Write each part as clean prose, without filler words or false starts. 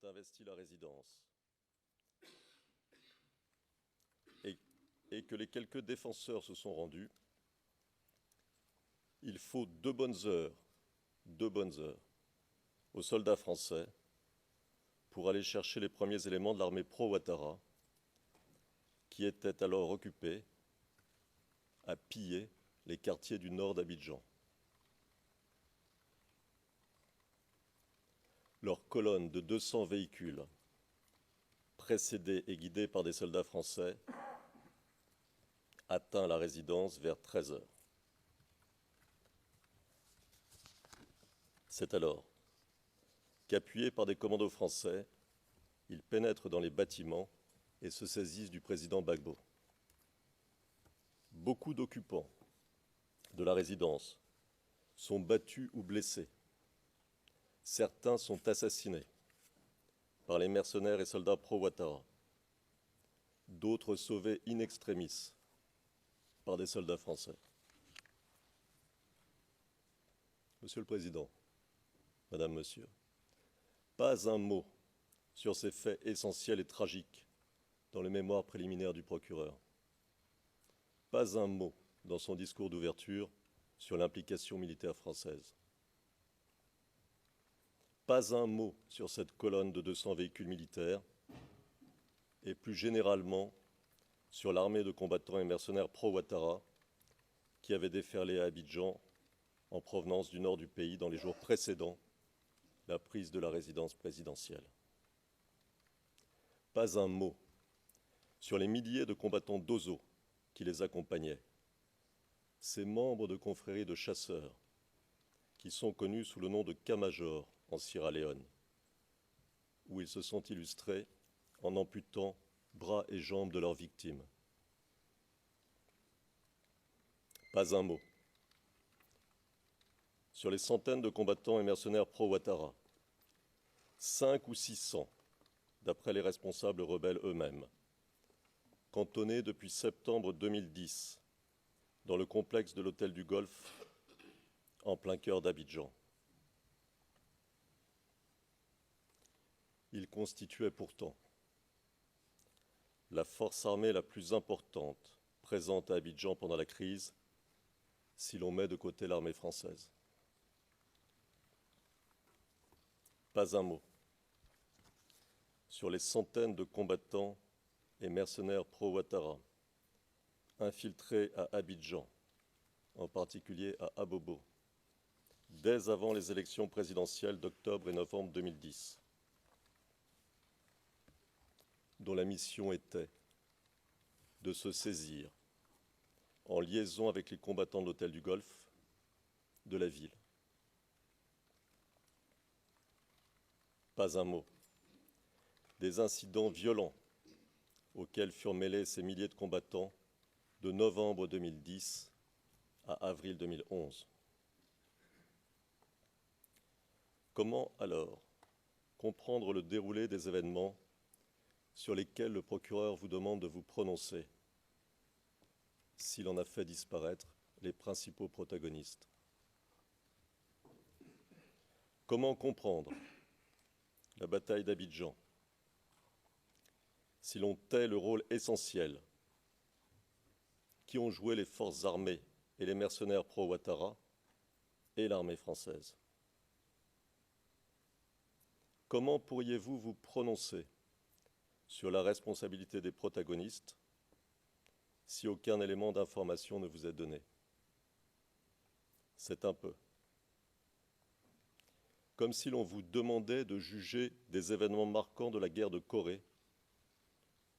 ont investi la résidence et que les quelques défenseurs se sont rendus, il faut 2 bonnes heures aux soldats français pour aller chercher les premiers éléments de l'armée pro-Ouattara qui était alors occupée à piller les quartiers du nord d'Abidjan. Leur colonne de 200 véhicules, précédée et guidée par des soldats français, atteint la résidence vers 13 heures. C'est alors qu'appuyés par des commandos français, ils pénètrent dans les bâtiments et se saisissent du président Gbagbo. Beaucoup d'occupants de la résidence sont battus ou blessés. Certains sont assassinés par les mercenaires et soldats pro-Ouattara. D'autres sauvés in extremis par des soldats français. Monsieur le Président, Madame, Monsieur, pas un mot sur ces faits essentiels et tragiques dans le mémoire préliminaire du procureur. Pas un mot dans son discours d'ouverture sur l'implication militaire française. Pas un mot sur cette colonne de 200 véhicules militaires et plus généralement sur l'armée de combattants et mercenaires pro-Ouattara qui avait déferlé à Abidjan en provenance du nord du pays dans les jours précédant la prise de la résidence présidentielle. Pas un mot sur les milliers de combattants d'Ozo qui les accompagnaient, ces membres de confréries de chasseurs qui sont connus sous le nom de K-Major en Sierra Leone, où ils se sont illustrés en amputant bras et jambes de leurs victimes. Pas un mot sur les centaines de combattants et mercenaires pro-Ouattara, 500 ou 600 d'après les responsables rebelles eux-mêmes, cantonnés depuis septembre 2010 dans le complexe de l'hôtel du Golfe en plein cœur d'Abidjan. Ils constituaient pourtant la force armée la plus importante présente à Abidjan pendant la crise, si l'on met de côté l'armée française. Pas un mot sur les centaines de combattants et mercenaires pro-Ouattara infiltrés à Abidjan, en particulier à Abobo, dès avant les élections présidentielles d'octobre et novembre 2010, dont la mission était de se saisir, en liaison avec les combattants de l'hôtel du Golfe, de la ville. Pas un mot des incidents violents auxquels furent mêlés ces milliers de combattants de novembre 2010 à avril 2011. Comment alors comprendre le déroulé des événements sur lesquels le procureur vous demande de vous prononcer s'il en a fait disparaître les principaux protagonistes? Comment comprendre la bataille d'Abidjan si l'on tait le rôle essentiel qui ont joué les forces armées et les mercenaires pro-Ouattara et l'armée française? Comment pourriez-vous vous prononcer sur la responsabilité des protagonistes si aucun élément d'information ne vous est donné? C'est un peu comme si l'on vous demandait de juger des événements marquants de la guerre de Corée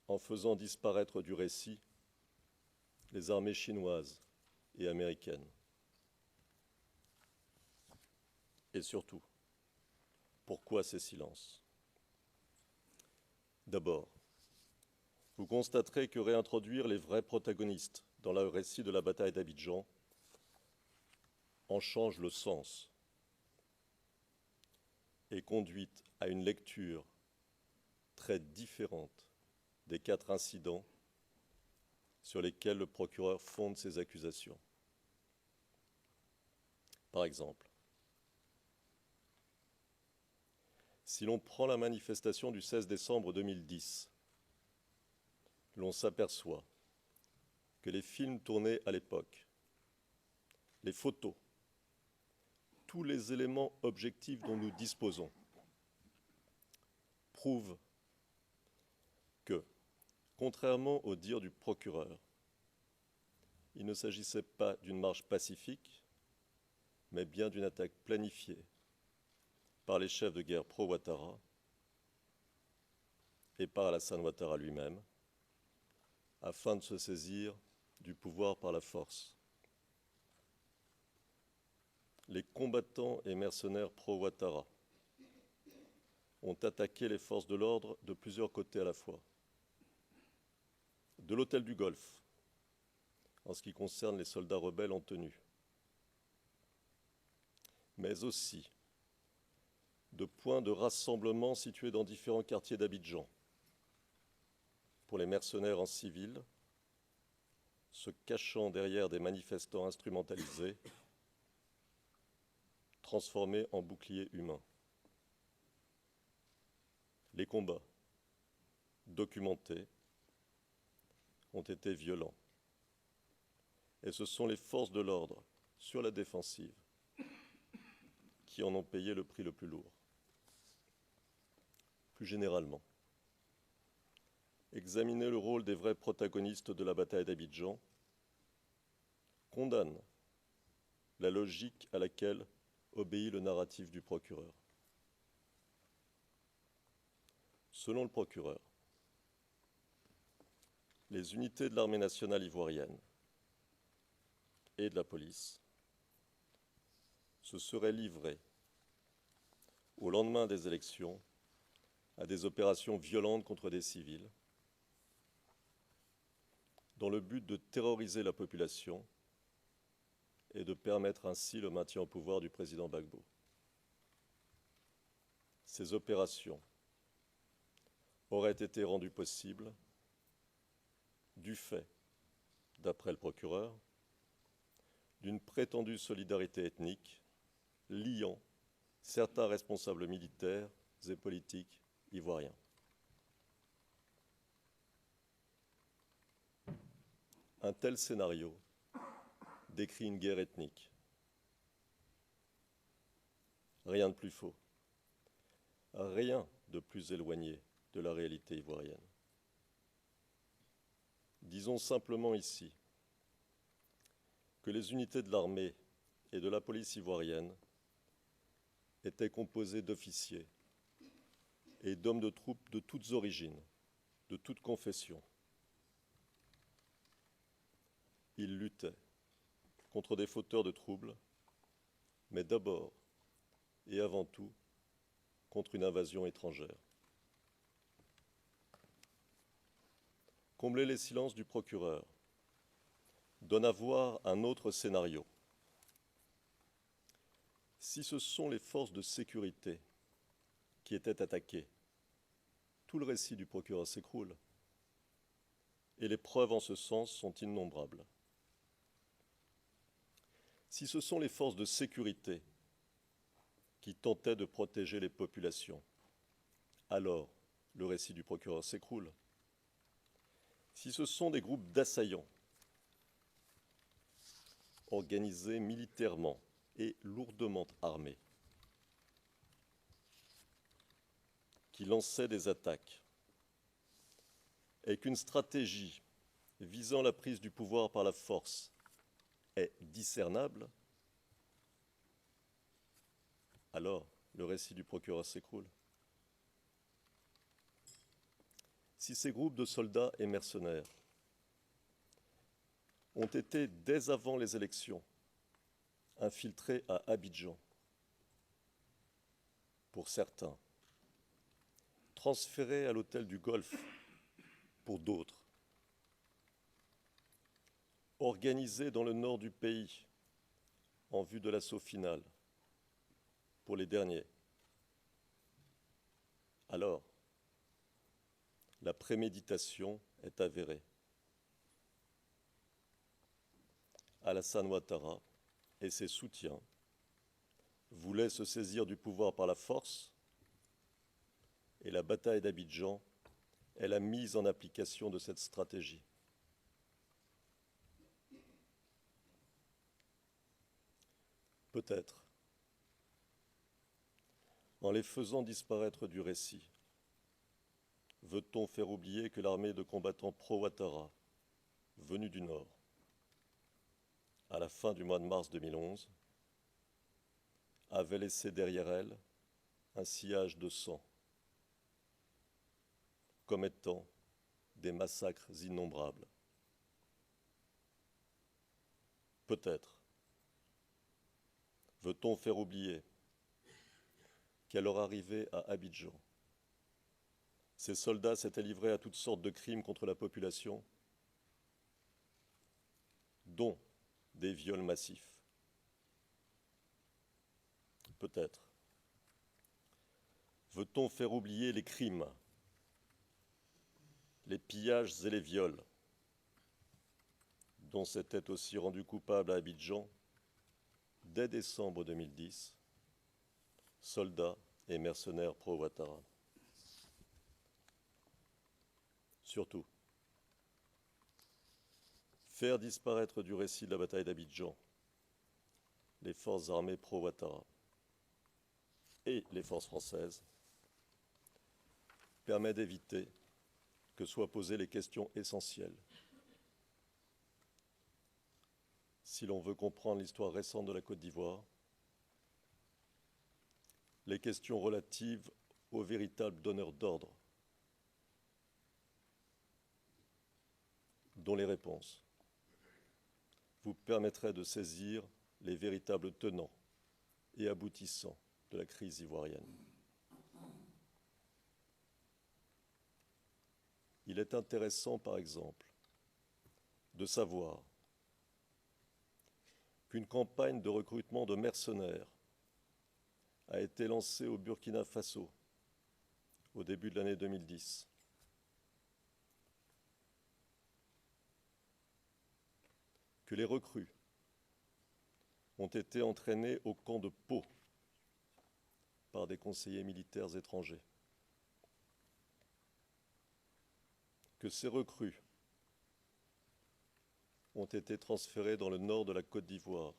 en faisant disparaître du récit les armées chinoises et américaines. Et surtout, pourquoi ces silences? D'abord, vous constaterez que réintroduire les vrais protagonistes dans le récit de la bataille d'Abidjan en change le sens et conduit à une lecture très différente des 4 incidents sur lesquels le procureur fonde ses accusations. Par exemple, Si l'on prend la manifestation du 16 décembre 2010, l'on s'aperçoit que les films tournés à l'époque, les photos, tous les éléments objectifs dont nous disposons prouvent que, contrairement au dire du procureur, il ne s'agissait pas d'une marche pacifique, mais bien d'une attaque planifiée par les chefs de guerre pro-Ouattara et par Alassane Ouattara lui-même, afin de se saisir du pouvoir par la force. Les combattants et mercenaires pro-Ouattara ont attaqué les forces de l'ordre de plusieurs côtés à la fois. De l'hôtel du Golfe, en ce qui concerne les soldats rebelles en tenue, mais aussi de points de rassemblement situés dans différents quartiers d'Abidjan, pour les mercenaires en civil, se cachant derrière des manifestants instrumentalisés, transformés en boucliers humains. Les combats, documentés, ont été violents. Et ce sont les forces de l'ordre, sur la défensive, qui en ont payé le prix le plus lourd. Plus généralement, examiner le rôle des vrais protagonistes de la bataille d'Abidjan condamne la logique à laquelle obéit le narratif du procureur. Selon le procureur, les unités de l'armée nationale ivoirienne et de la police se seraient livrées au lendemain des élections à des opérations violentes contre des civils dans le but de terroriser la population et de permettre ainsi le maintien au pouvoir du président Gbagbo. Ces opérations auraient été rendues possibles du fait, d'après le procureur, d'une prétendue solidarité ethnique liant certains responsables militaires et politiques ivoiriens. Un tel scénario décrit une guerre ethnique. Rien de plus faux, rien de plus éloigné de la réalité ivoirienne. Disons simplement ici que les unités de l'armée et de la police ivoirienne étaient composées d'officiers et d'hommes de troupes de toutes origines, de toutes confessions. Ils luttaient contre des fauteurs de troubles, mais d'abord et avant tout contre une invasion étrangère. Combler les silences du procureur donne à voir un autre scénario. Si ce sont les forces de sécurité qui étaient attaquées, tout le récit du procureur s'écroule, et les preuves en ce sens sont innombrables. Si ce sont les forces de sécurité qui tentaient de protéger les populations, alors le récit du procureur s'écroule. Si ce sont des groupes d'assaillants organisés militairement et lourdement armés qui lançaient des attaques et qu'une stratégie visant la prise du pouvoir par la force est discernable, alors le récit du procureur s'écroule. Si ces groupes de soldats et mercenaires ont été, dès avant les élections, infiltrés à Abidjan, pour certains, transférés à l'hôtel du Golfe, pour d'autres, organisés dans le nord du pays, en vue de l'assaut final, pour les derniers, alors la préméditation est avérée. Alassane Ouattara et ses soutiens voulaient se saisir du pouvoir par la force la bataille d'Abidjan est la mise en application de cette stratégie. Peut-être, en les faisant disparaître du récit, veut-on faire oublier que l'armée de combattants pro-Ouattara, venue du Nord, à la fin du mois de mars 2011, avait laissé derrière elle un sillage de sang, commettant des massacres innombrables. Peut-être veut-on faire oublier qu'à leur arrivée à Abidjan, ces soldats s'étaient livrés à toutes sortes de crimes contre la population, dont des viols massifs. Peut-être veut-on faire oublier les crimes, les pillages et les viols dont s'étaient aussi rendus coupables à Abidjan, dès décembre 2010, soldats et mercenaires pro-Ouattara. Surtout, faire disparaître du récit de la bataille d'Abidjan les forces armées pro-Ouattara et les forces françaises permet d'éviter que soient posées les questions essentielles. Si l'on veut comprendre l'histoire récente de la Côte d'Ivoire, les questions relatives aux véritables donneurs d'ordre, dont les réponses vous permettraient de saisir les véritables tenants et aboutissants de la crise ivoirienne. Il est intéressant, par exemple, de savoir qu'une campagne de recrutement de mercenaires a été lancée au Burkina Faso au début de l'année 2010. Que les recrues ont été entraînés au camp de Pau par des conseillers militaires étrangers. Que ces recrues ont été transférées dans le nord de la Côte d'Ivoire,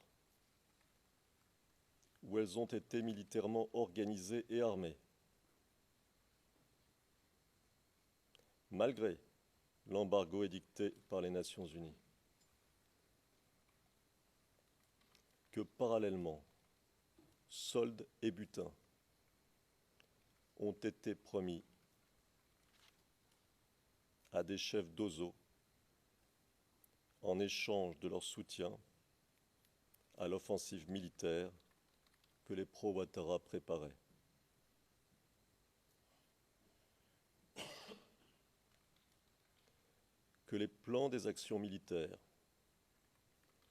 où elles ont été militairement organisées et armées, malgré l'embargo édicté par les Nations Unies. Que parallèlement, soldes et butins ont été promis à des chefs d'OSO en échange de leur soutien à l'offensive militaire que les pro-Ouattara préparaient. Que les plans des actions militaires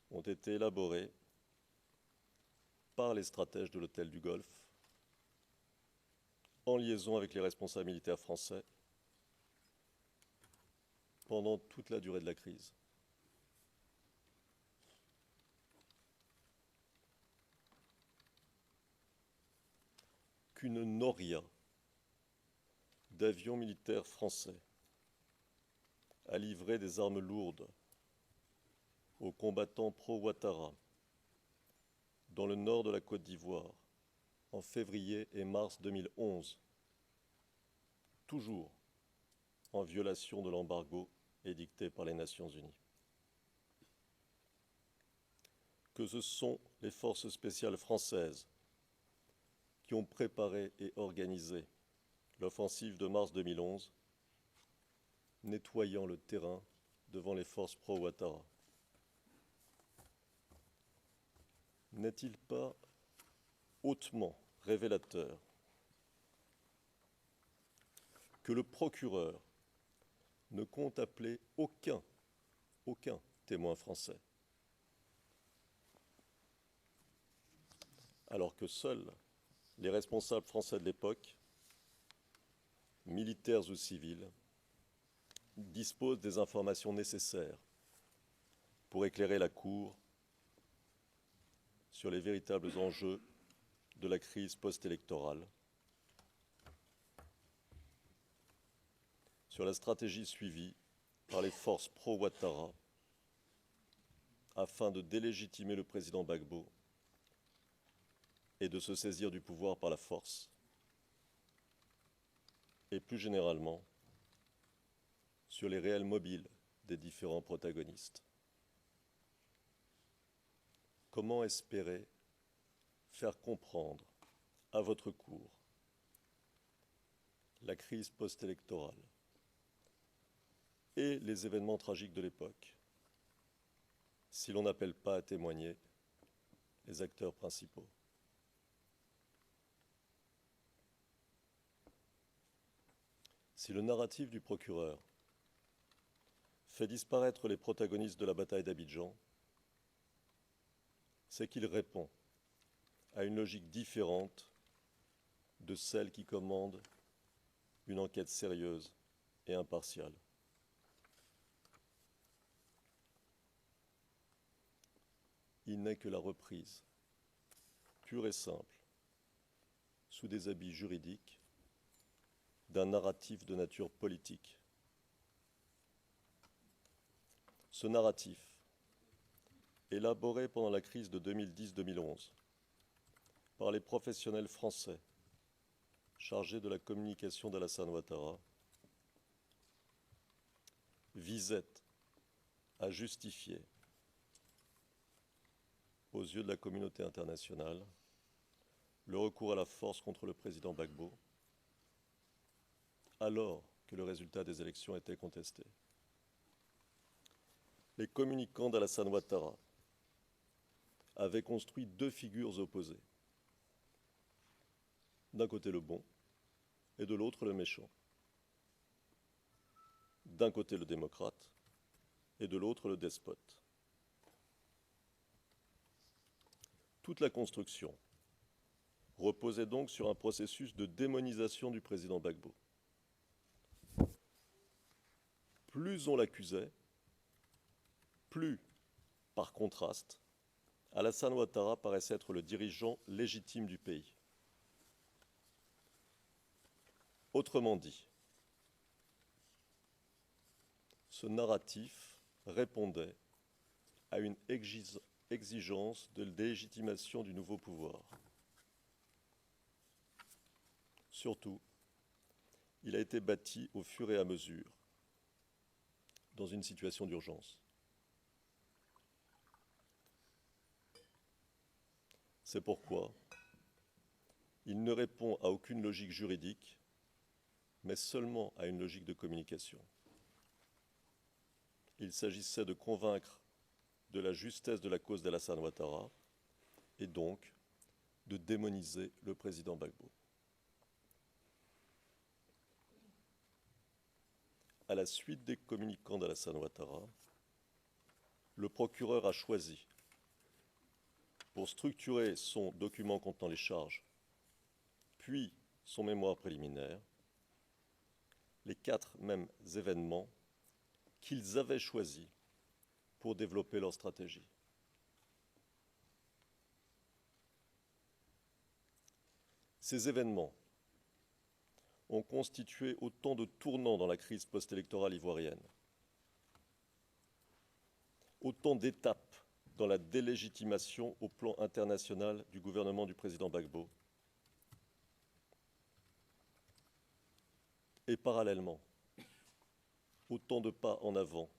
ont été élaborés par les stratèges de l'hôtel du Golfe, en liaison avec les responsables militaires français, pendant toute la durée de la crise. Qu'une noria d'avions militaires français a livré des armes lourdes aux combattants pro-Ouattara dans le nord de la Côte d'Ivoire en février et mars 2011, toujours en violation de l'embargo édicté par les Nations Unies. Que ce sont les forces spéciales françaises qui ont préparé et organisé l'offensive de mars 2011, nettoyant le terrain devant les forces pro-Ouattara. N'est-il pas hautement révélateur que le procureur ne compte appeler aucun témoin français, alors que seuls les responsables français de l'époque, militaires ou civils, disposent des informations nécessaires pour éclairer la Cour sur les véritables enjeux de la crise post-électorale sur la stratégie suivie par les forces pro-Ouattara afin de délégitimer le président Gbagbo et de se saisir du pouvoir par la force, et plus généralement sur les réels mobiles des différents protagonistes. Comment espérer faire comprendre à votre cour la crise post-électorale et les événements tragiques de l'époque si l'on n'appelle pas à témoigner les acteurs principaux? Si le narratif du procureur fait disparaître les protagonistes de la bataille d'Abidjan, c'est qu'il répond à une logique différente de celle qui commande une enquête sérieuse et impartiale. Il n'est que la reprise, pure et simple, sous des habits juridiques, d'un narratif de nature politique. Ce narratif, élaboré pendant la crise de 2010-2011 par les professionnels français chargés de la communication d'Alassane Ouattara, visait à justifier, aux yeux de la communauté internationale, le recours à la force contre le président Gbagbo, alors que le résultat des élections était contesté. Les communicants d'Alassane Ouattara avaient construit deux figures opposées. D'un côté le bon et de l'autre le méchant. D'un côté le démocrate et de l'autre le despote. Toute la construction reposait donc sur un processus de démonisation du président Gbagbo. Plus on l'accusait, plus, par contraste, Alassane Ouattara paraissait être le dirigeant légitime du pays. Autrement dit, ce narratif répondait à une exigence de légitimation du nouveau pouvoir. Surtout, il a été bâti au fur et à mesure, dans une situation d'urgence. C'est pourquoi il ne répond à aucune logique juridique, mais seulement à une logique de communication. Il s'agissait de convaincre de la justesse de la cause d'Alassane Ouattara et donc de démoniser le président Gbagbo. À la suite des communicants d'Alassane Ouattara, le procureur a choisi, pour structurer son document contenant les charges, puis son mémoire préliminaire, les quatre mêmes événements qu'ils avaient choisis pour développer leur stratégie. Ces événements ont constitué autant de tournants dans la crise post-électorale ivoirienne, autant d'étapes dans la délégitimation au plan international du gouvernement du président Gbagbo, et parallèlement, autant de pas en avant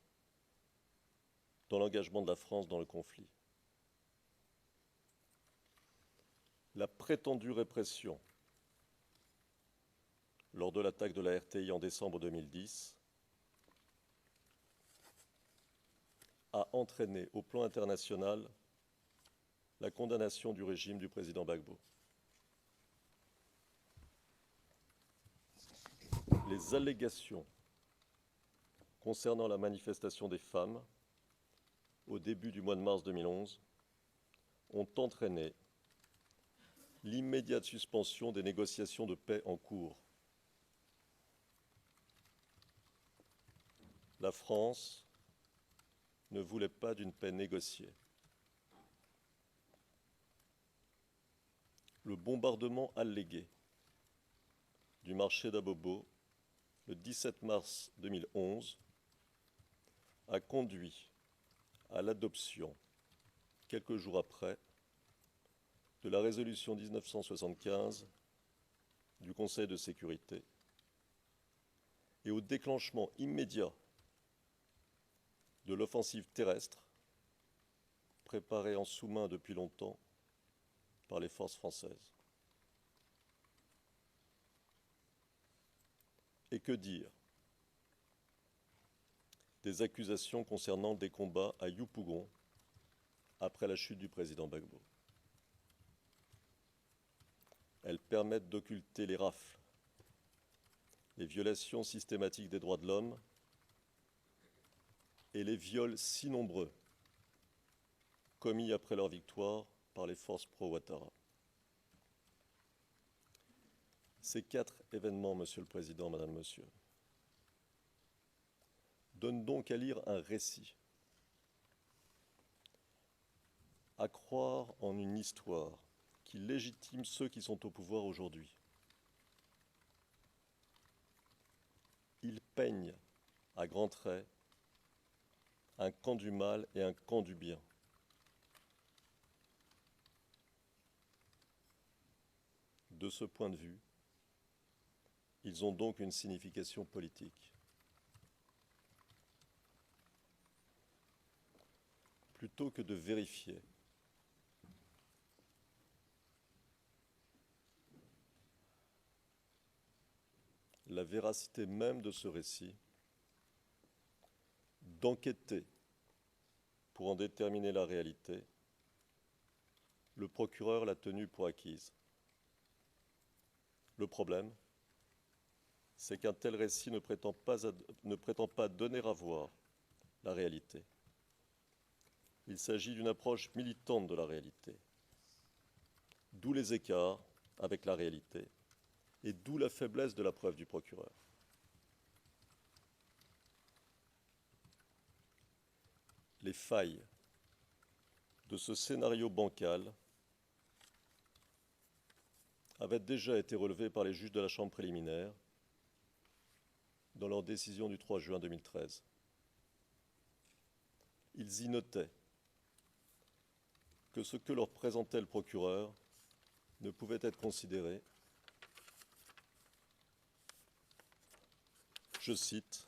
dans l'engagement de la France dans le conflit. La prétendue répression lors de l'attaque de la RTI en décembre 2010 a entraîné au plan international la condamnation du régime du président Gbagbo. Les allégations concernant la manifestation des femmes au début du mois de mars 2011 ont entraîné l'immédiate suspension des négociations de paix en cours. La France ne voulait pas d'une paix négociée. Le bombardement allégué du marché d'Abobo le 17 mars 2011, a conduit à l'adoption, quelques jours après, de la résolution 1975 du Conseil de sécurité et au déclenchement immédiat de l'offensive terrestre préparée en sous-main depuis longtemps par les forces françaises. Et que dire des accusations concernant des combats à Yopougon après la chute du président Gbagbo? Elles permettent d'occulter les rafles, les violations systématiques des droits de l'homme et les viols si nombreux commis après leur victoire par les forces pro-Ouattara. Ces 4 événements, Monsieur le Président, Madame, Monsieur, donnent donc à lire un récit, à croire en une histoire qui légitime ceux qui sont au pouvoir aujourd'hui. Ils peignent à grands traits un camp du mal et un camp du bien. De ce point de vue, ils ont donc une signification politique. Plutôt que de vérifier la véracité même de ce récit, d'enquêter pour en déterminer la réalité, le procureur l'a tenue pour acquise. Le problème, c'est qu'un tel récit ne prétend pas donner à voir la réalité. Il s'agit d'une approche militante de la réalité, d'où les écarts avec la réalité et d'où la faiblesse de la preuve du procureur. Les failles de ce scénario bancal avaient déjà été relevées par les juges de la Chambre préliminaire dans leur décision du 3 juin 2013. Ils y notaient que ce que leur présentait le procureur ne pouvait être considéré, je cite,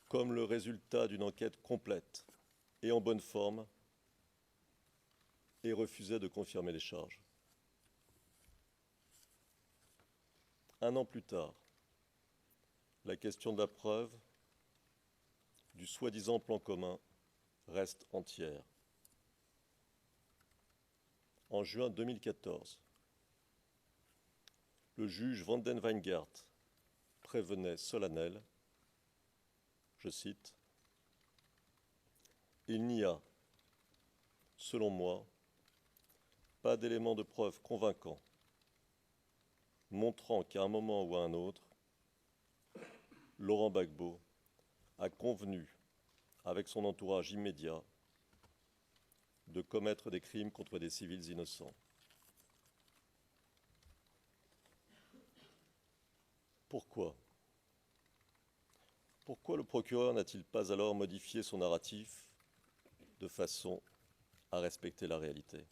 comme le résultat d'une enquête complète et en bonne forme, et refusait de confirmer les charges. Un an plus tard, la question de la preuve du soi-disant plan commun reste entière. En juin 2014, le juge Van den Wijngaard prévenait Solennel, je cite, « Il n'y a, selon moi, pas d'éléments de preuve convaincants montrant qu'à un moment ou à un autre, Laurent Gbagbo a convenu avec son entourage immédiat de commettre des crimes contre des civils innocents. » Pourquoi ? Pourquoi le procureur n'a-t-il pas alors modifié son narratif de façon à respecter la réalité ?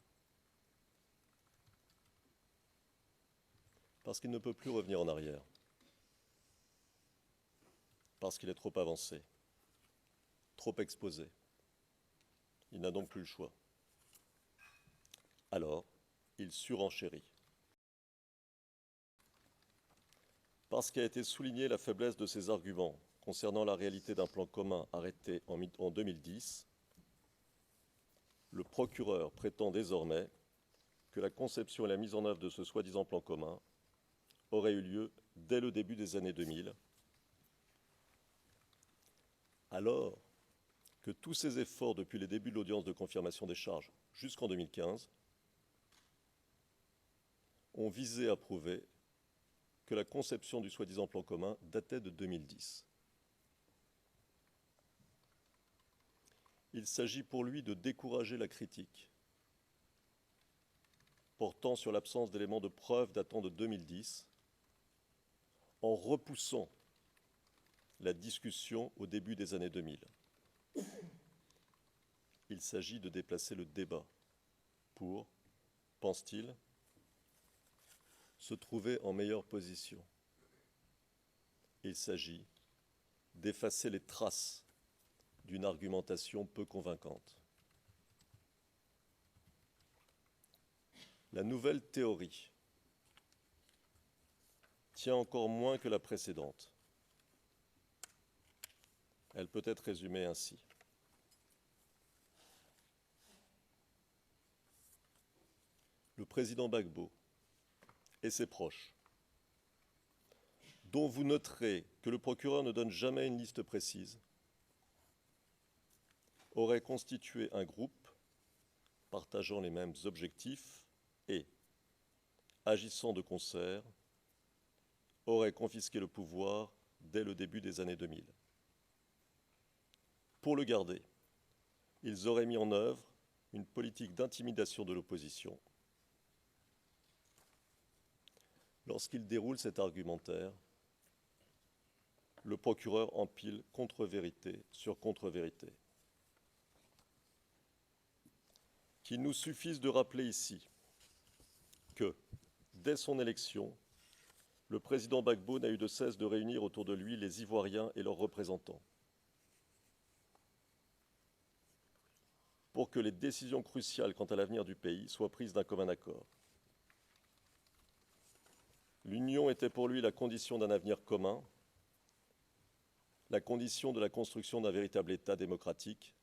Parce qu'il ne peut plus revenir en arrière. Parce qu'il est trop avancé, trop exposé. Il n'a donc plus le choix. Alors, il surenchérit. Parce qu'a été soulignée la faiblesse de ses arguments concernant la réalité d'un plan commun arrêté en 2010, le procureur prétend désormais que la conception et la mise en œuvre de ce soi-disant plan commun auraient eu lieu dès le début des années 2000, alors que tous ces efforts depuis les débuts de l'audience de confirmation des charges jusqu'en 2015 ont visé à prouver que la conception du soi-disant plan commun datait de 2010. Il s'agit pour lui de décourager la critique portant sur l'absence d'éléments de preuve datant de 2010 en repoussant la discussion au début des années 2000. Il s'agit de déplacer le débat pour, pense-t-il, se trouver en meilleure position. Il s'agit d'effacer les traces d'une argumentation peu convaincante. La nouvelle théorie tient encore moins que la précédente. Elle peut être résumée ainsi. Le président Gbagbo et ses proches, dont vous noterez que le procureur ne donne jamais une liste précise, auraient constitué un groupe partageant les mêmes objectifs et, agissant de concert, auraient confisqué le pouvoir dès le début des années 2000. Pour le garder, ils auraient mis en œuvre une politique d'intimidation de l'opposition. Lorsqu'il déroule cet argumentaire, le procureur empile contre-vérité sur contre-vérité. Qu'il nous suffise de rappeler ici que, dès son élection, le président Gbagbo n'a eu de cesse de réunir autour de lui les Ivoiriens et leurs représentants pour que les décisions cruciales quant à l'avenir du pays soient prises d'un commun accord. L'union était pour lui la condition d'un avenir commun, la condition de la construction d'un véritable État démocratique,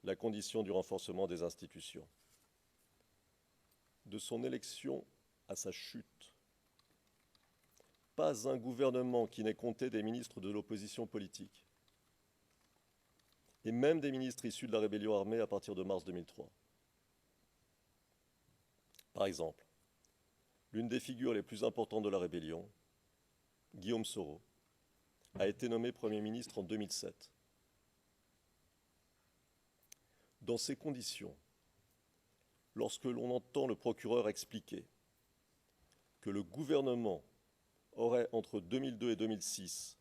la condition du renforcement des institutions. De son élection à sa chute, pas un gouvernement qui n'ait compté des ministres de l'opposition politique, et même des ministres issus de la rébellion armée à partir de mars 2003. Par exemple, l'une des figures les plus importantes de la rébellion, Guillaume Soro, a été nommé Premier ministre en 2007. Dans ces conditions, lorsque l'on entend le procureur expliquer que le gouvernement aurait, entre 2002 et 2006,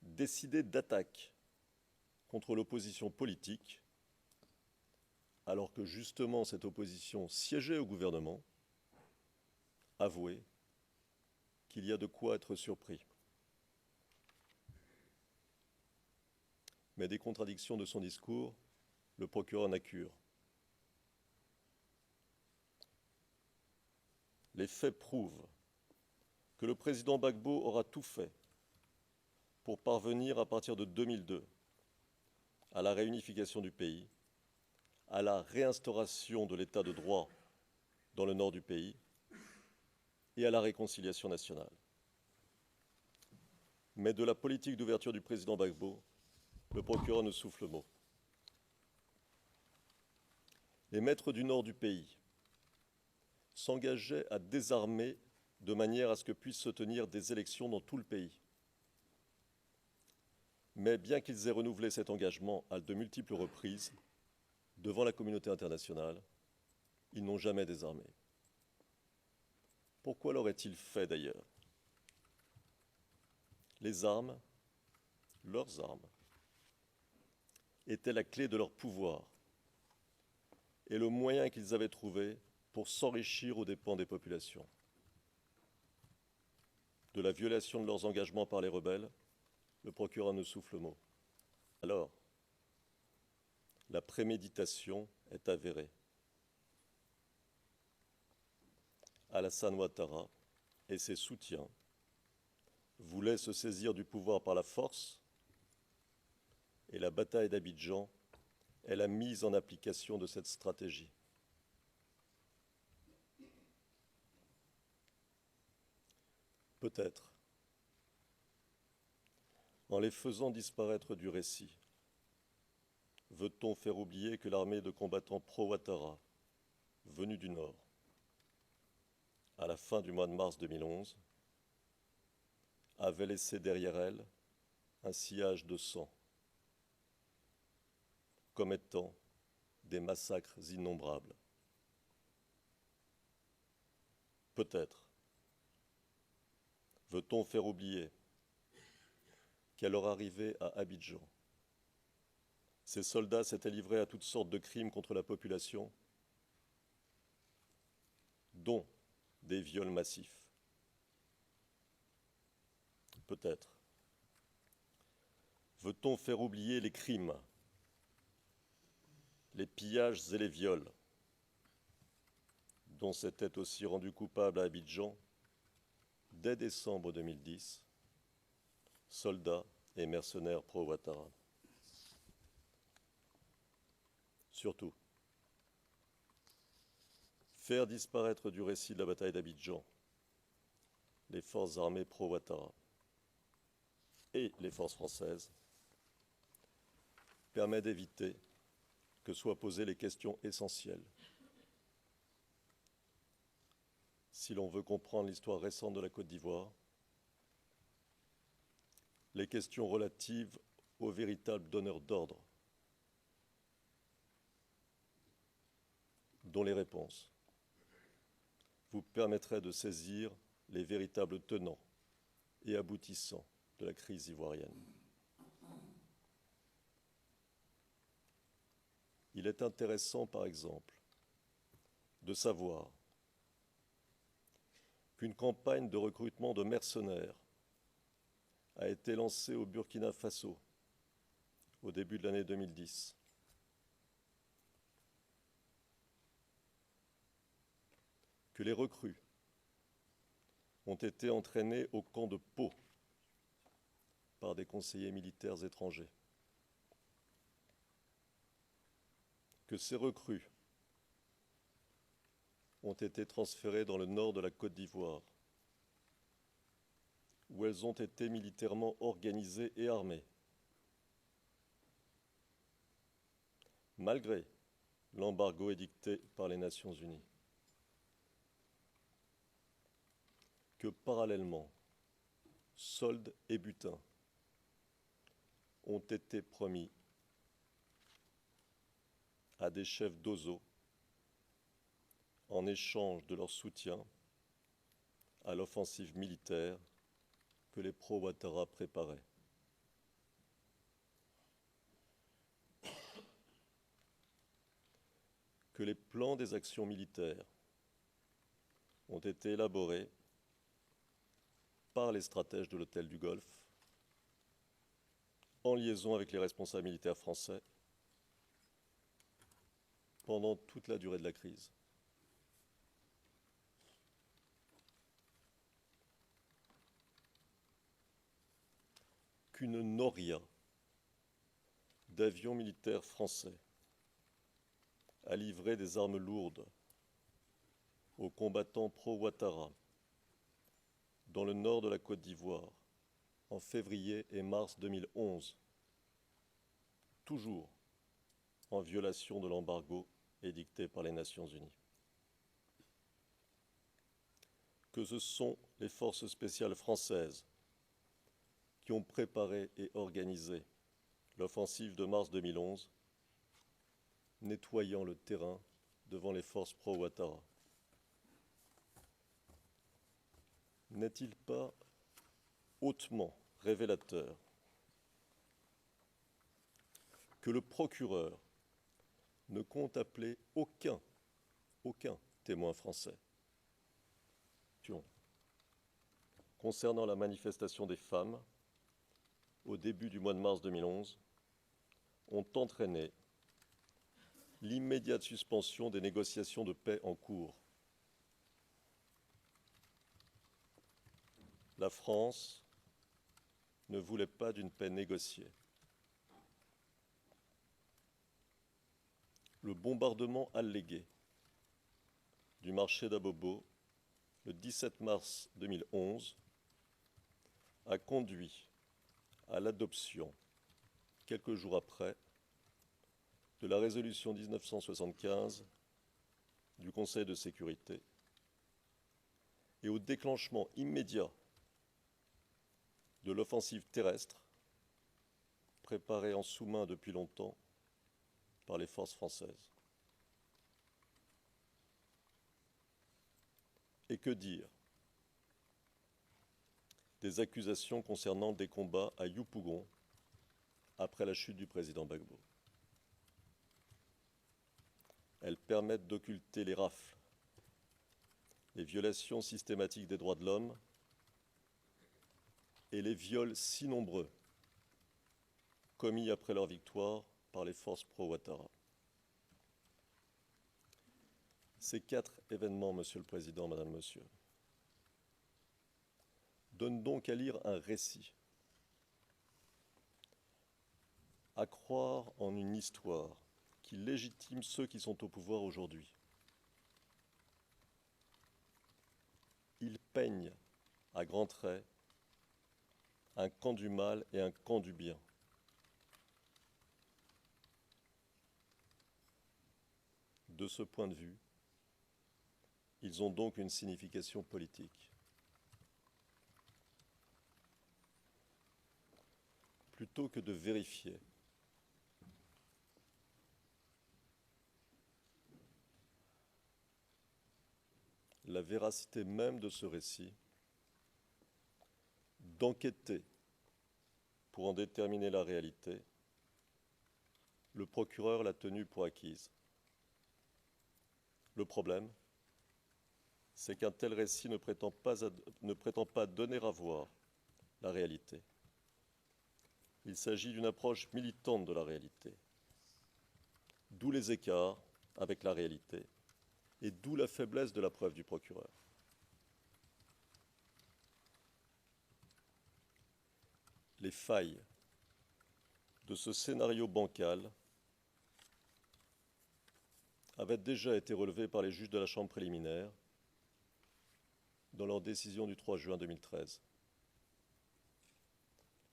décidé d'attaques contre l'opposition politique, alors que justement cette opposition siégeait au gouvernement, avouez qu'il y a de quoi être surpris. Mais des contradictions de son discours, le procureur n'accure. Les faits prouvent que le président Gbagbo aura tout fait pour parvenir à partir de 2002 à la réunification du pays, à la réinstauration de l'état de droit dans le nord du pays et à la réconciliation nationale. Mais de la politique d'ouverture du président Gbagbo, le procureur ne souffle mot. Les maîtres du nord du pays s'engageaient à désarmer de manière à ce que puissent se tenir des élections dans tout le pays. Mais bien qu'ils aient renouvelé cet engagement à de multiples reprises, devant la communauté internationale, ils n'ont jamais désarmé. Pourquoi l'auraient-ils fait d'ailleurs? Les armes, leurs armes, étaient la clé de leur pouvoir et le moyen qu'ils avaient trouvé pour s'enrichir aux dépens des populations. De la violation de leurs engagements par les rebelles, le procureur ne souffle mot. Alors, la préméditation est avérée. Alassane Ouattara et ses soutiens voulaient se saisir du pouvoir par la force, et la bataille d'Abidjan est la mise en application de cette stratégie. Peut-être, en les faisant disparaître du récit, veut-on faire oublier que l'armée de combattants pro-Ouattara, venue du Nord, à la fin du mois de mars 2011, avait laissé derrière elle un sillage de sang, commettant des massacres innombrables. Peut-être Veut-on faire oublier qu'à leur arrivée à Abidjan, ces soldats s'étaient livrés à toutes sortes de crimes contre la population, dont des viols massifs? Peut-être. Veut-on faire oublier les crimes, les pillages et les viols dont s'étaient aussi rendus coupables à Abidjan, dès décembre 2010, soldats et mercenaires pro-Ouattara? Surtout, faire disparaître du récit de la bataille d'Abidjan les forces armées pro-Ouattara et les forces françaises permet d'éviter que soient posées les questions essentielles. Si l'on veut comprendre l'histoire récente de la Côte d'Ivoire, les questions relatives aux véritables donneurs d'ordre, dont les réponses vous permettraient de saisir les véritables tenants et aboutissants de la crise ivoirienne. Il est intéressant, par exemple, de savoir qu'une campagne de recrutement de mercenaires a été lancée au Burkina Faso au début de l'année 2010. Que les recrues ont été entraînés au camp de Pau par des conseillers militaires étrangers. Que ces recrues ont été transférées dans le nord de la Côte d'Ivoire, où elles ont été militairement organisées et armées, malgré l'embargo édicté par les Nations Unies. Que parallèlement, soldes et butins ont été promis à des chefs d'OSO en échange de leur soutien à l'offensive militaire que les pro-Ouattara préparaient. Que les plans des actions militaires ont été élaborés par les stratèges de l'hôtel du Golfe, en liaison avec les responsables militaires français, pendant toute la durée de la crise. Qu'une noria d'avions militaires français a livré des armes lourdes aux combattants pro-Ouattara dans le nord de la Côte d'Ivoire en février et mars 2011, toujours en violation de l'embargo édicté par les Nations Unies. Que ce sont les forces spéciales françaises qui ont préparé et organisé l'offensive de mars 2011, nettoyant le terrain devant les forces pro-Ouattara. N'est-il pas hautement révélateur que le procureur ne compte appeler aucun témoin français concernant la manifestation des femmes au début du mois de mars 2011 ont entraîné l'immédiate suspension des négociations de paix en cours. La France ne voulait pas d'une paix négociée. Le bombardement allégué du marché d'Abobo le 17 mars 2011 a conduit à l'adoption, quelques jours après, de la résolution 1975 du Conseil de sécurité et au déclenchement immédiat de l'offensive terrestre préparée en sous-main depuis longtemps par les forces françaises. Et que dire des accusations concernant des combats à Yopougon après la chute du président Gbagbo. Elles permettent d'occulter les rafles, les violations systématiques des droits de l'homme et les viols si nombreux commis après leur victoire par les forces pro-Ouattara. Ces 4 événements, Monsieur le Président, Madame, Monsieur, donnent donc à lire un récit, à croire en une histoire qui légitime ceux qui sont au pouvoir aujourd'hui. Ils peignent à grands traits un camp du mal et un camp du bien. De ce point de vue, ils ont donc une signification politique. Plutôt que de vérifier la véracité même de ce récit, d'enquêter pour en déterminer la réalité, le procureur l'a tenue pour acquise. Le problème, c'est qu'un tel récit ne prétend pas donner à voir la réalité. Il s'agit d'une approche militante de la réalité, d'où les écarts avec la réalité et d'où la faiblesse de la preuve du procureur. Les failles de ce scénario bancal avaient déjà été relevées par les juges de la Chambre préliminaire dans leur décision du 3 juin 2013.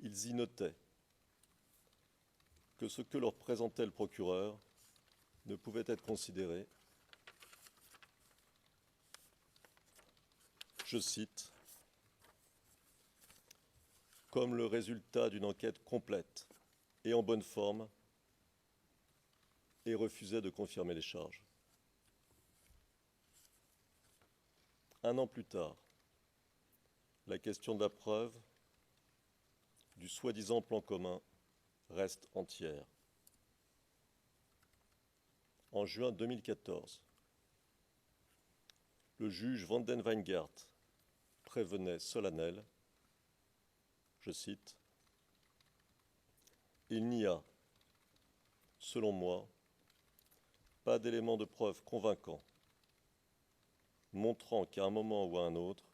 Ils y notaient que ce que leur présentait le procureur ne pouvait être considéré, je cite, comme le résultat d'une enquête complète et en bonne forme, et refusait de confirmer les charges. Un an plus tard, la question de la preuve du soi-disant plan commun reste entière. En juin 2014, le juge Van den Wijngaard prévenait solennel, je cite, « Il n'y a, selon moi, pas d'éléments de preuve convaincants montrant qu'à un moment ou à un autre,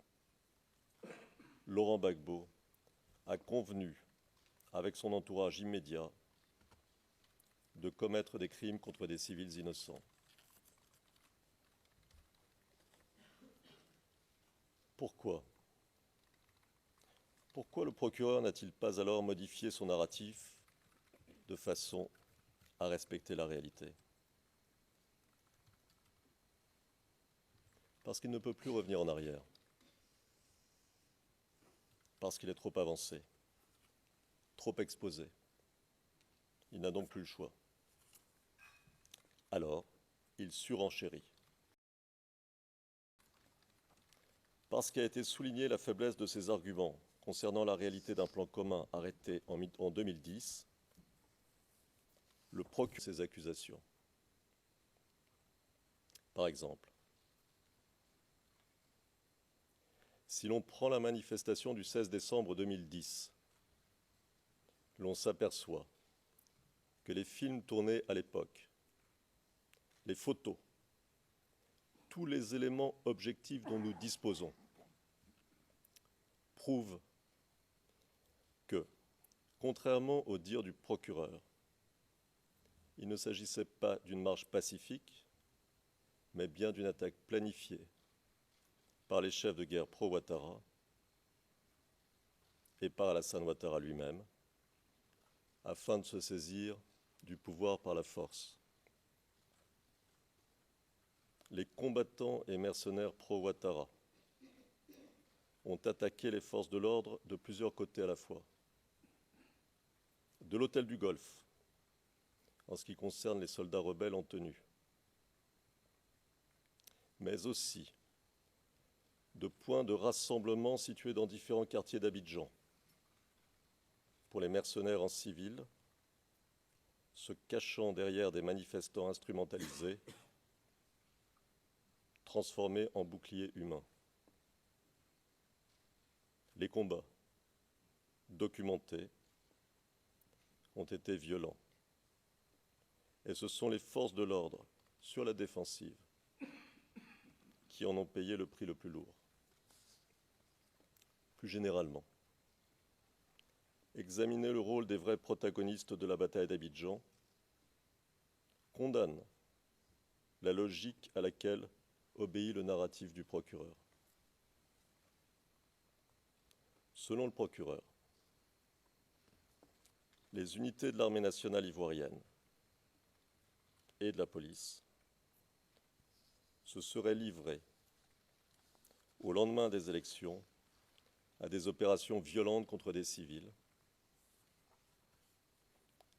Laurent Gbagbo a convenu avec son entourage immédiat de commettre des crimes contre des civils innocents. » Pourquoi ? Pourquoi le procureur n'a-t-il pas alors modifié son narratif de façon à respecter la réalité ? Parce qu'il ne peut plus revenir en arrière. Parce qu'il est trop avancé, trop exposé. Il n'a donc plus le choix. Alors, il surenchérit. Parce qu'a été soulignée la faiblesse de ses arguments concernant la réalité d'un plan commun arrêté en 2010, le procureur ses accusations. Par exemple, si l'on prend la manifestation du 16 décembre 2010, l'on s'aperçoit que les films tournés à l'époque, les photos, tous les éléments objectifs dont nous disposons prouvent que, contrairement au dire du procureur, il ne s'agissait pas d'une marche pacifique, mais bien d'une attaque planifiée par les chefs de guerre pro-Ouattara et par Alassane Ouattara lui-même, afin de se saisir du pouvoir par la force. Les combattants et mercenaires pro-Ouattara ont attaqué les forces de l'ordre de plusieurs côtés à la fois. De l'hôtel du Golfe, en ce qui concerne les soldats rebelles en tenue, mais aussi de points de rassemblement situés dans différents quartiers d'Abidjan pour les mercenaires en civil, se cachant derrière des manifestants instrumentalisés, transformés en boucliers humains. Les combats, documentés, ont été violents. Et ce sont les forces de l'ordre, sur la défensive, qui en ont payé le prix le plus lourd. Plus généralement, examiner le rôle des vrais protagonistes de la bataille d'Abidjan condamne la logique à laquelle obéit le narratif du procureur. Selon le procureur, les unités de l'armée nationale ivoirienne et de la police se seraient livrées au lendemain des élections à des opérations violentes contre des civils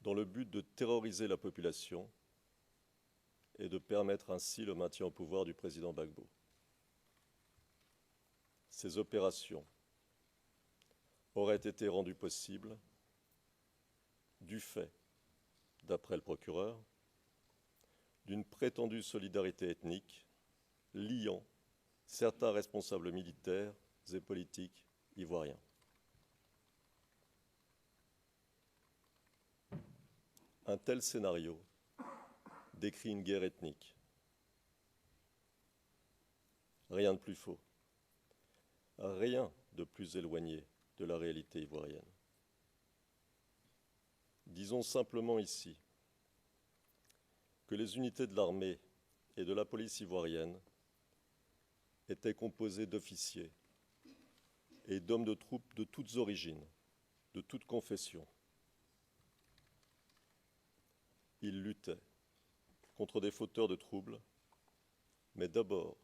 dans le but de terroriser la population et de permettre ainsi le maintien au pouvoir du président Gbagbo. Ces opérations auraient été rendues possibles du fait, d'après le procureur, d'une prétendue solidarité ethnique liant certains responsables militaires et politiques ivoiriens. Un tel scénario décrit une guerre ethnique. Rien de plus faux, rien de plus éloigné de la réalité ivoirienne. Disons simplement ici que les unités de l'armée et de la police ivoirienne étaient composées d'officiers et d'hommes de troupes de toutes origines, de toutes confessions. Ils luttaient contre des fauteurs de troubles, mais d'abord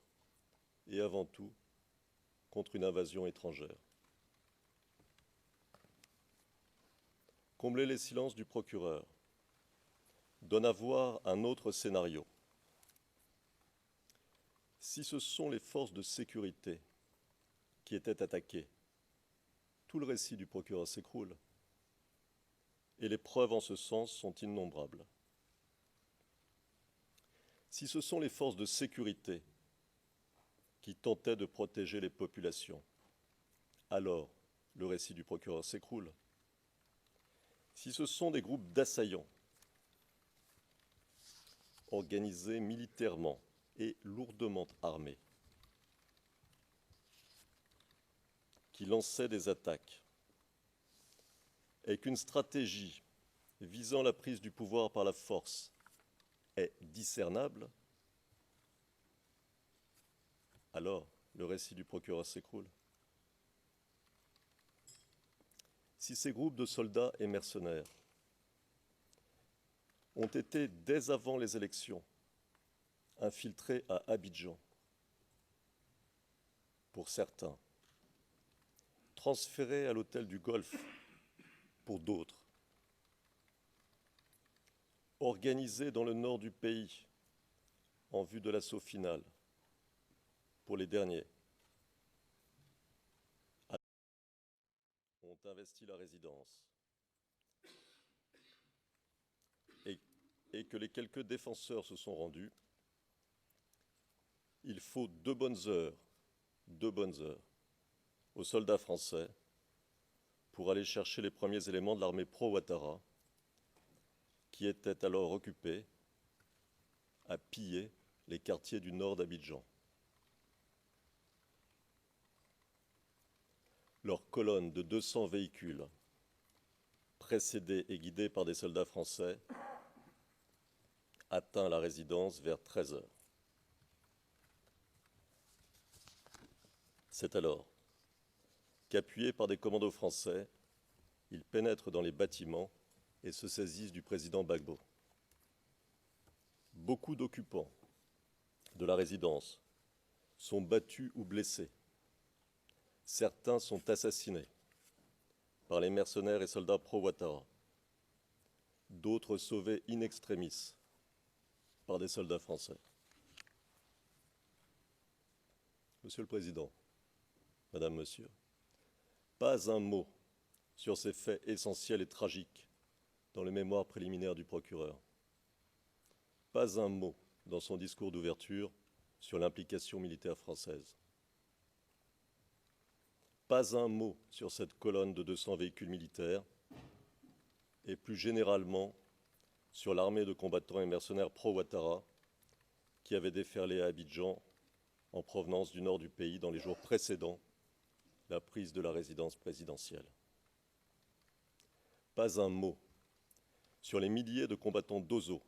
et avant tout contre une invasion étrangère. Combler les silences du procureur donne à voir un autre scénario. Si ce sont les forces de sécurité qui étaient attaquées, tout le récit du procureur s'écroule, et les preuves en ce sens sont innombrables. Si ce sont les forces de sécurité qui tentaient de protéger les populations, alors le récit du procureur s'écroule. Si ce sont des groupes d'assaillants organisés militairement et lourdement armés qui lançaient des attaques et qu'une stratégie visant la prise du pouvoir par la force est discernable, alors le récit du procureur s'écroule. Si ces groupes de soldats et mercenaires ont été, dès avant les élections, infiltrés à Abidjan, pour certains, transférés à l'hôtel du Golfe, pour d'autres, organisés dans le nord du pays en vue de l'assaut final, pour les derniers, ont investi la résidence et que les quelques défenseurs se sont rendus, il faut 2 bonnes heures aux soldats français pour aller chercher les premiers éléments de l'armée pro-Ouattara qui était alors occupée à piller les quartiers du nord d'Abidjan. Leur colonne de 200 véhicules, précédée et guidée par des soldats français, atteint la résidence vers 13 heures. C'est alors qu'appuyés par des commandos français, ils pénètrent dans les bâtiments et se saisissent du président Gbagbo. Beaucoup d'occupants de la résidence sont battus ou blessés. Certains sont assassinés par les mercenaires et soldats pro-Ouattara. D'autres sauvés in extremis par des soldats français. Monsieur le Président, Madame, Monsieur, pas un mot sur ces faits essentiels et tragiques dans les mémoires préliminaires du procureur. Pas un mot dans son discours d'ouverture sur l'implication militaire française. Pas un mot sur cette colonne de 200 véhicules militaires et plus généralement sur l'armée de combattants et mercenaires pro-Ouattara qui avait déferlé à Abidjan en provenance du nord du pays dans les jours précédant la prise de la résidence présidentielle. Pas un mot sur les milliers de combattants d'Ozo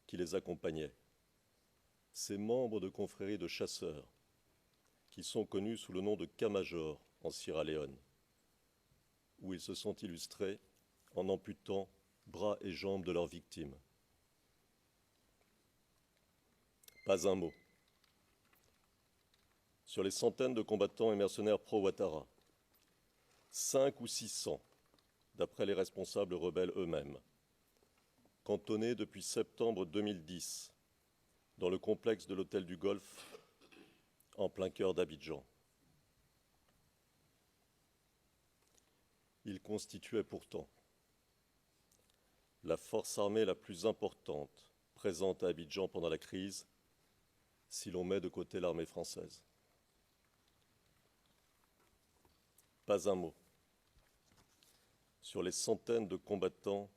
qui les accompagnaient, ces membres de confréries de chasseurs qui sont connus sous le nom de Camajor en Sierra Leone, où ils se sont illustrés en amputant bras et jambes de leurs victimes. Pas un mot sur les centaines de combattants et mercenaires pro-Ouattara, 500 ou 600 d'après les responsables rebelles eux-mêmes, cantonnés depuis septembre 2010 dans le complexe de l'hôtel du Golfe en plein cœur d'Abidjan. Ils constituaient pourtant la force armée la plus importante présente à Abidjan pendant la crise, si l'on met de côté l'armée française. Pas un mot sur les centaines de combattants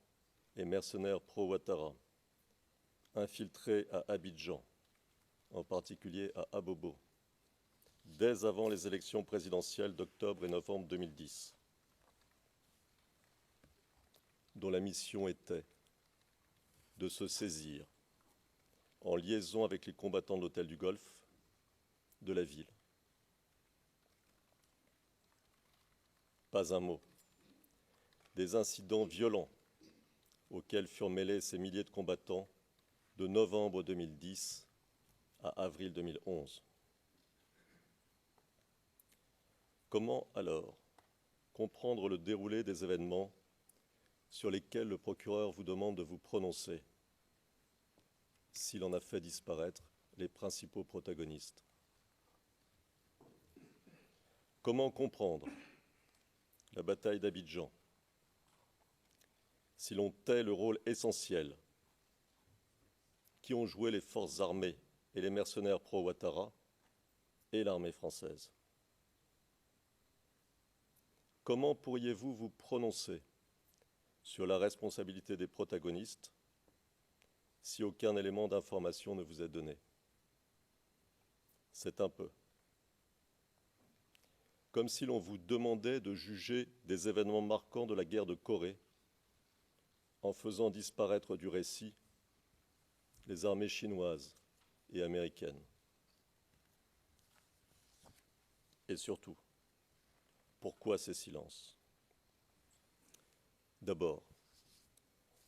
et mercenaires pro-Ouattara infiltrés à Abidjan, en particulier à Abobo, dès avant les élections présidentielles d'octobre et novembre 2010, dont la mission était de se saisir, en liaison avec les combattants de l'hôtel du Golfe, de la ville. Pas un mot des incidents violents auxquels furent mêlés ces milliers de combattants de novembre 2010 à avril 2011. Comment alors comprendre le déroulé des événements sur lesquels le procureur vous demande de vous prononcer s'il en a fait disparaître les principaux protagonistes? Comment comprendre la bataille d'Abidjan si l'on tait le rôle essentiel qui ont joué les forces armées et les mercenaires pro-Ouattara et l'armée française? Comment pourriez-vous vous prononcer sur la responsabilité des protagonistes si aucun élément d'information ne vous est donné? C'est un peu comme si l'on vous demandait de juger des événements marquants de la guerre de Corée en faisant disparaître du récit les armées chinoises et américaines. Et surtout, pourquoi ces silences? D'abord,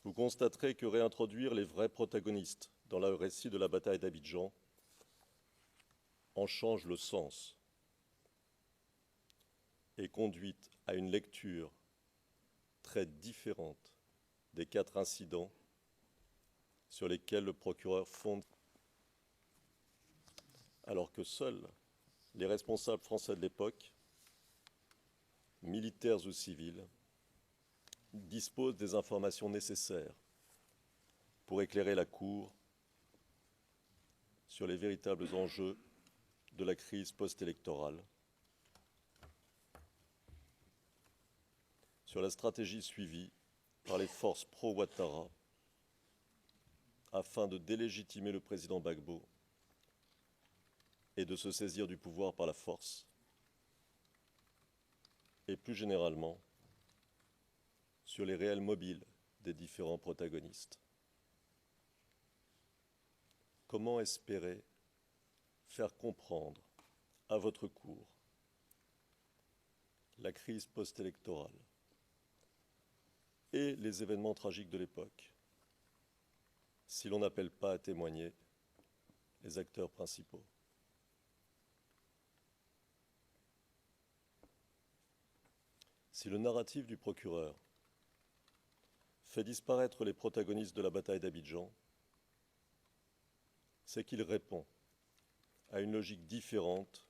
vous constaterez que réintroduire les vrais protagonistes dans le récit de la bataille d'Abidjan en change le sens et conduit à une lecture très différente des 4 incidents sur lesquels le procureur fonde, alors que seuls les responsables français de l'époque, militaires ou civils, disposent des informations nécessaires pour éclairer la Cour sur les véritables enjeux de la crise post-électorale, sur la stratégie suivie par les forces pro-Ouattara afin de délégitimer le président Gbagbo et de se saisir du pouvoir par la force, et plus généralement sur les réels mobiles des différents protagonistes. Comment espérer faire comprendre à votre cour la crise post-électorale et les événements tragiques de l'époque si l'on n'appelle pas à témoigner les acteurs principaux? Si le narratif du procureur fait disparaître les protagonistes de la bataille d'Abidjan, c'est qu'il répond à une logique différente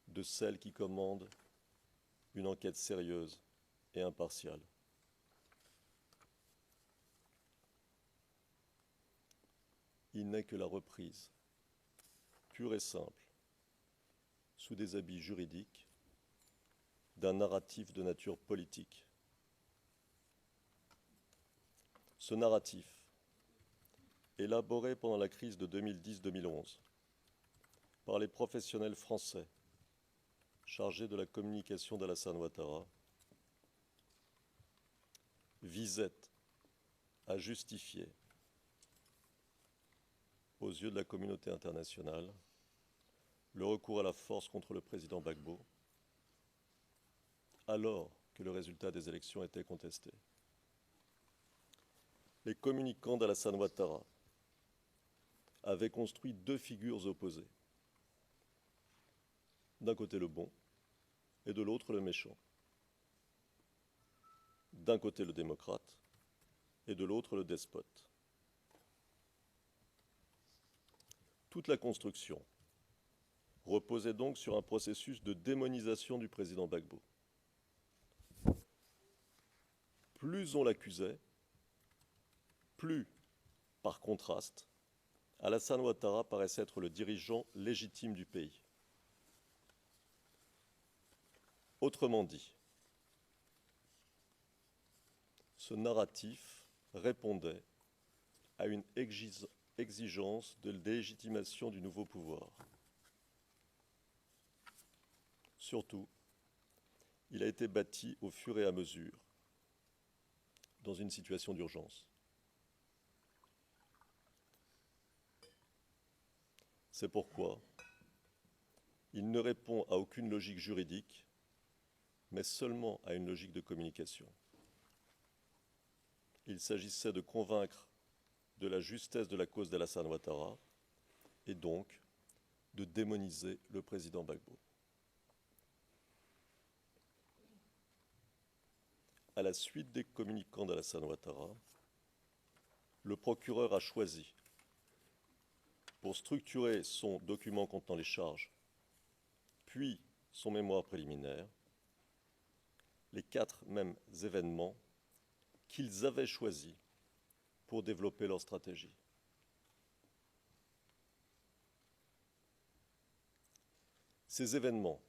de celle qui commande une enquête sérieuse et impartiale. Il n'est que la reprise, pure et simple, sous des habits juridiques, d'un narratif de nature politique. Ce narratif, élaboré pendant la crise de 2010-2011 par les professionnels français chargés de la communication d'Alassane Ouattara, visait à justifier, aux yeux de la communauté internationale, le recours à la force contre le président Gbagbo, alors que le résultat des élections était contesté. Les communicants d'Alassane Ouattara avaient construit deux figures opposées. D'un côté le bon et de l'autre le méchant. D'un côté le démocrate et de l'autre le despote. Toute la construction reposait donc sur un processus de démonisation du président Gbagbo. Plus on l'accusait, plus, par contraste, Alassane Ouattara paraissait être le dirigeant légitime du pays. Autrement dit, ce narratif répondait à une exigence de légitimation du nouveau pouvoir. Surtout, il a été bâti au fur et à mesure, dans une situation d'urgence. C'est pourquoi il ne répond à aucune logique juridique, mais seulement à une logique de communication. Il s'agissait de convaincre de la justesse de la cause d'Alassane Ouattara et donc de démoniser le président Gbagbo. À la suite des communicants d'Alassane Ouattara, le procureur a choisi, pour structurer son document contenant les charges, puis son mémoire préliminaire, les 4 mêmes événements qu'ils avaient choisis pour développer leur stratégie. Ces événements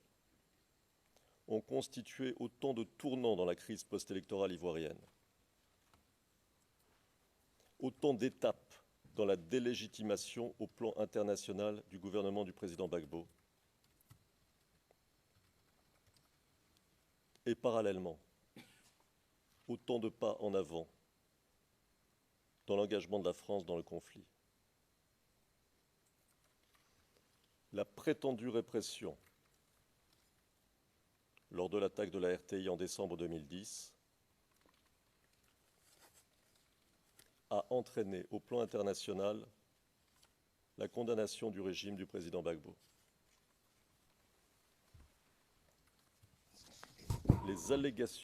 ont constitué autant de tournants dans la crise post-électorale ivoirienne, autant d'étapes dans la délégitimation au plan international du gouvernement du président Gbagbo, et parallèlement, autant de pas en avant dans l'engagement de la France dans le conflit. La prétendue répression lors de l'attaque de la RTI en décembre 2010 a entraîné au plan international la condamnation du régime du président Gbagbo. Les allégations